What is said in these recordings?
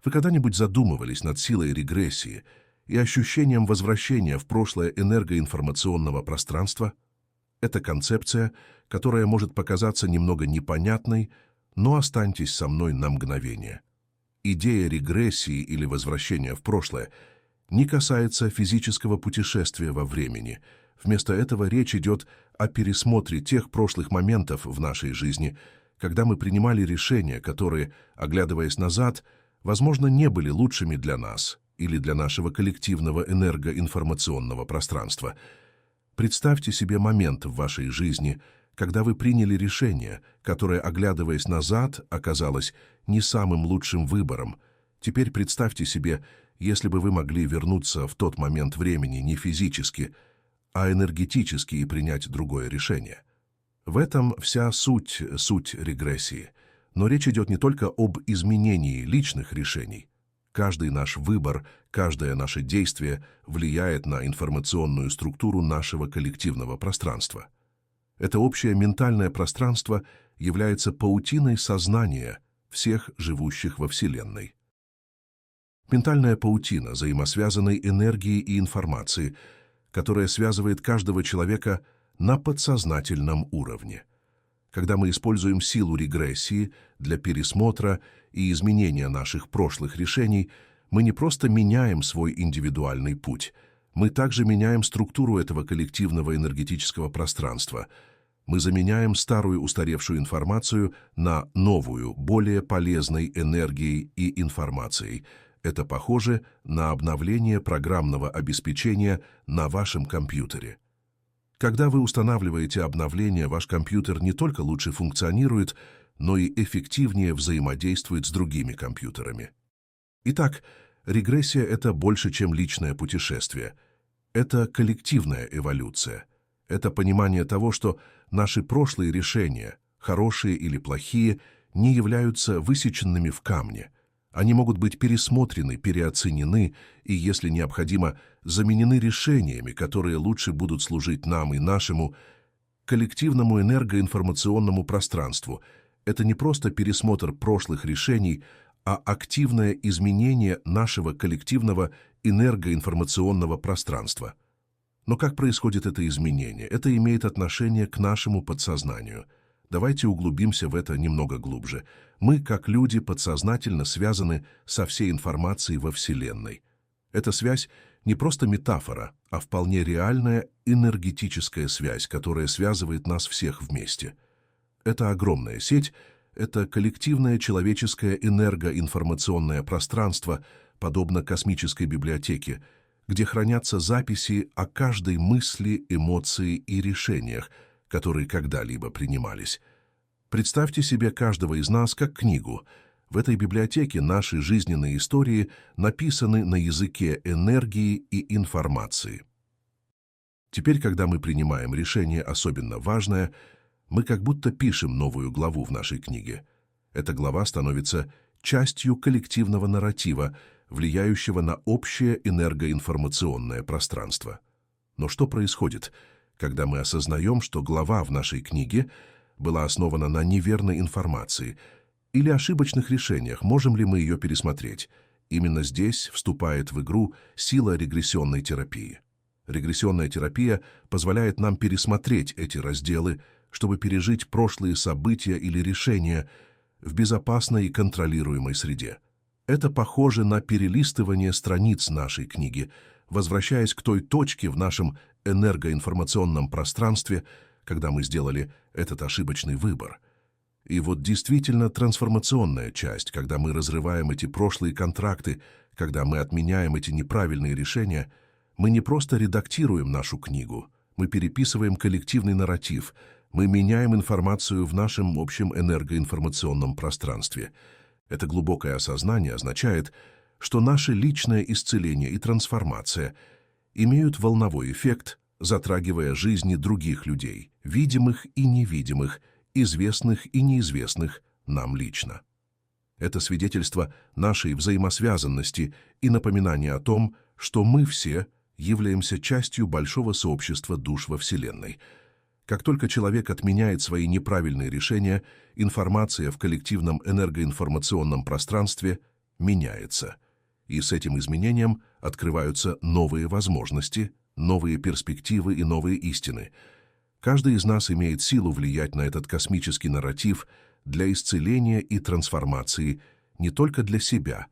Вы когда-нибудь задумывались над силой регрессии и ощущением возвращения в прошлое энергоинформационного пространства? Это концепция, которая может показаться немного непонятной, но останьтесь со мной на мгновение. Идея регрессии или возвращения в прошлое не касается физического путешествия во времени. Вместо этого речь идет о пересмотре тех прошлых моментов в нашей жизни, когда мы принимали решения, которые, оглядываясь назад, возможно, не были лучшими для нас или для нашего коллективного энергоинформационного пространства. Представьте себе момент в вашей жизни, когда вы приняли решение, которое, оглядываясь назад, оказалось не самым лучшим выбором. Теперь представьте себе, если бы вы могли вернуться в тот момент времени не физически, а энергетически и принять другое решение. В этом вся суть регрессии. Но речь идет не только об изменении личных решений. Каждый наш выбор, каждое наше действие влияет на информационную структуру нашего коллективного пространства. Это общее ментальное пространство является паутиной сознания всех живущих во Вселенной. Ментальная паутина взаимосвязанной энергии и информации, которая связывает каждого человека на подсознательном уровне. Когда мы используем силу регрессии для пересмотра и изменения наших прошлых решений, мы не просто меняем свой индивидуальный путь, мы также меняем структуру этого коллективного энергетического пространства. Мы заменяем старую устаревшую информацию на новую, более полезной энергией и информацией. Это похоже на обновление программного обеспечения на вашем компьютере. Когда вы устанавливаете обновление, ваш компьютер не только лучше функционирует, но и эффективнее взаимодействует с другими компьютерами. Итак, регрессия — это больше, чем личное путешествие. Это коллективная эволюция. Это понимание того, что наши прошлые решения, хорошие или плохие, не являются высеченными в камне. Они могут быть пересмотрены, переоценены и, если необходимо, заменены решениями, которые лучше будут служить нам и нашему коллективному энергоинформационному пространству. Это не просто пересмотр прошлых решений, а активное изменение нашего коллективного энергоинформационного пространства. Но как происходит это изменение? Это имеет отношение к нашему подсознанию. Давайте углубимся в это немного глубже. Мы, как люди, подсознательно связаны со всей информацией во Вселенной. Эта связь не просто метафора, а вполне реальная энергетическая связь, которая связывает нас всех вместе. Это огромная сеть, это коллективное человеческое энергоинформационное пространство, подобно космической библиотеке, где хранятся записи о каждой мысли, эмоции и решениях, которые когда-либо принимались. Представьте себе каждого из нас как книгу. В этой библиотеке наши жизненные истории написаны на языке энергии и информации. Теперь, когда мы принимаем решение особенно важное, мы как будто пишем новую главу в нашей книге. Эта глава становится частью коллективного нарратива, влияющего на общее энергоинформационное пространство. Но что происходит, когда мы осознаем, что глава в нашей книге была основана на неверной информации или ошибочных решениях? Можем ли мы ее пересмотреть? Именно здесь вступает в игру сила регрессионной терапии. Регрессионная терапия позволяет нам пересмотреть эти разделы, чтобы пережить прошлые события или решения в безопасной и контролируемой среде. Это похоже на перелистывание страниц нашей книги, возвращаясь к той точке в нашем энергоинформационном пространстве, когда мы сделали этот ошибочный выбор. И вот действительно трансформационная часть, когда мы разрываем эти прошлые контракты, когда мы отменяем эти неправильные решения, мы не просто редактируем нашу книгу, мы переписываем коллективный нарратив, мы меняем информацию в нашем общем энергоинформационном пространстве. Это глубокое осознание означает, что наше личное исцеление и трансформация имеют волновой эффект, затрагивая жизни других людей, видимых и невидимых, известных и неизвестных нам лично. Это свидетельство нашей взаимосвязанности и напоминание о том, что мы все являемся частью большого сообщества душ во Вселенной. Как только человек отменяет свои неправильные решения, информация в коллективном энергоинформационном пространстве меняется. И с этим изменением открываются новые возможности, новые перспективы и новые истины. Каждый из нас имеет силу влиять на этот космический нарратив для исцеления и трансформации не только для себя,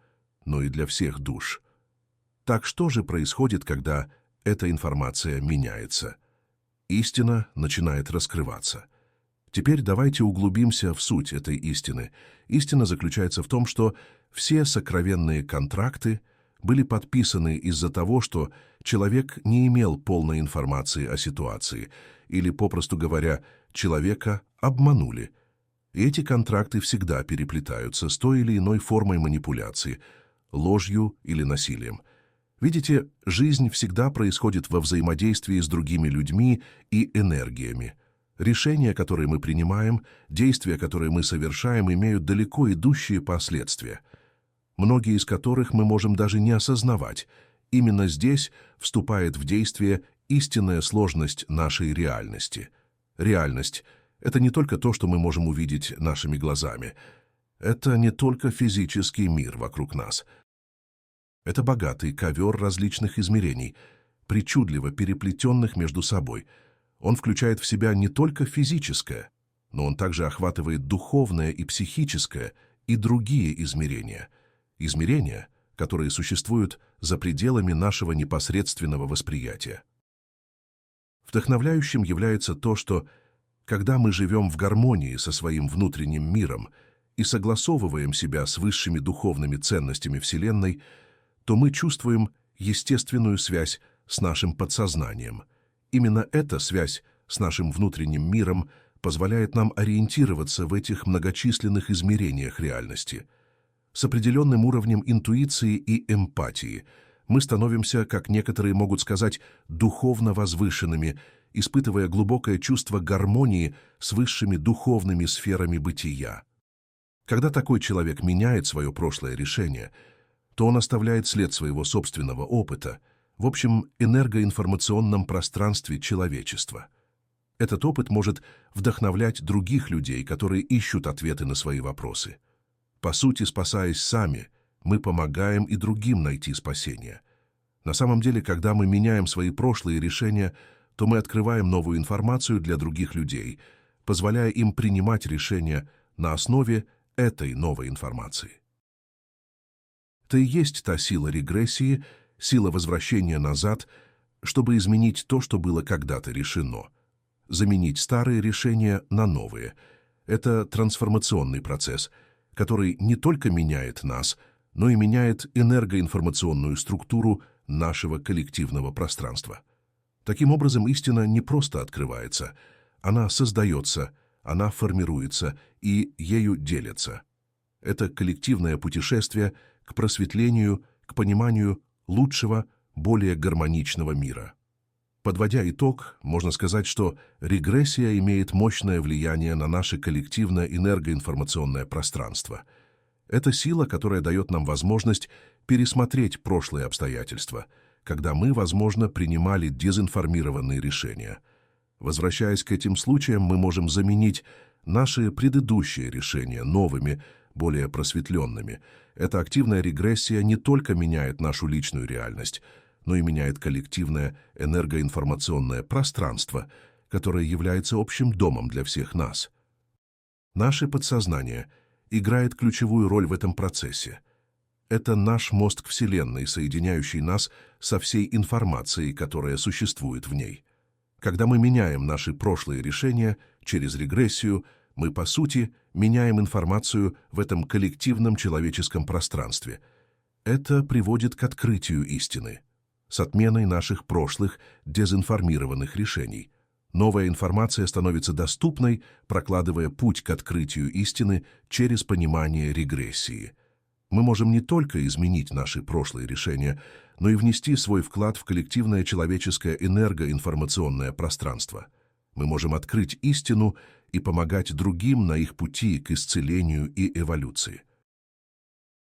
но и для всех душ. Так что же происходит, когда эта информация меняется? Истина начинает раскрываться. Теперь давайте углубимся в суть этой истины. Истина заключается в том, что все сокровенные контракты были подписаны из-за того, что человек не имел полной информации о ситуации, или, попросту говоря, человека обманули. И эти контракты всегда переплетаются с той или иной формой манипуляции, ложью или насилием. Видите, жизнь всегда происходит во взаимодействии с другими людьми и энергиями. Решения, которые мы принимаем, действия, которые мы совершаем, имеют далеко идущие последствия, многие из которых мы можем даже не осознавать. Именно здесь вступает в действие истинная сложность нашей реальности. Реальность — это не только то, что мы можем увидеть нашими глазами. Это не только физический мир вокруг нас. Это богатый ковер различных измерений, причудливо переплетенных между собой. Он включает в себя не только физическое, но он также охватывает духовное и психическое, и другие измерения. Измерения, которые существуют за пределами нашего непосредственного восприятия. Вдохновляющим является то, что, когда мы живем в гармонии со своим внутренним миром и согласовываем себя с высшими духовными ценностями Вселенной, то мы чувствуем естественную связь с нашим подсознанием. Именно эта связь с нашим внутренним миром позволяет нам ориентироваться в этих многочисленных измерениях реальности. С определенным уровнем интуиции и эмпатии мы становимся, как некоторые могут сказать, духовно возвышенными, испытывая глубокое чувство гармонии с высшими духовными сферами бытия. Когда такой человек меняет свое прошлое решение, то он оставляет след своего собственного опыта в общем энергоинформационном пространстве человечества. Этот опыт может вдохновлять других людей, которые ищут ответы на свои вопросы. По сути, спасаясь сами, мы помогаем и другим найти спасение. На самом деле, когда мы меняем свои прошлые решения, то мы открываем новую информацию для других людей, позволяя им принимать решения на основе этой новой информации. Это и есть та сила регрессии, сила возвращения назад, чтобы изменить то, что было когда-то решено. Заменить старые решения на новые. Это трансформационный процесс, который не только меняет нас, но и меняет энергоинформационную структуру нашего коллективного пространства. Таким образом, истина не просто открывается, она создается, она формируется и ею делится. Это коллективное путешествие к просветлению, к пониманию лучшего, более гармоничного мира. Подводя итог, можно сказать, что регрессия имеет мощное влияние на наше коллективное энергоинформационное пространство. Это сила, которая дает нам возможность пересмотреть прошлые обстоятельства, когда мы, возможно, принимали дезинформированные решения. Возвращаясь к этим случаям, мы можем заменить наши предыдущие решения новыми, более просветленными. Эта активная регрессия не только меняет нашу личную реальность, но и меняет коллективное энергоинформационное пространство, которое является общим домом для всех нас. Наше подсознание играет ключевую роль в этом процессе. Это наш мост к Вселенной, соединяющий нас со всей информацией, которая существует в ней. Когда мы меняем наши прошлые решения через регрессию, мы, по сути, меняем информацию в этом коллективном человеческом пространстве. Это приводит к открытию истины, с отменой наших прошлых дезинформированных решений. Новая информация становится доступной, прокладывая путь к открытию истины через понимание регрессии. Мы можем не только изменить наши прошлые решения, но и внести свой вклад в коллективное человеческое энергоинформационное пространство. Мы можем открыть истину и помогать другим на их пути к исцелению и эволюции.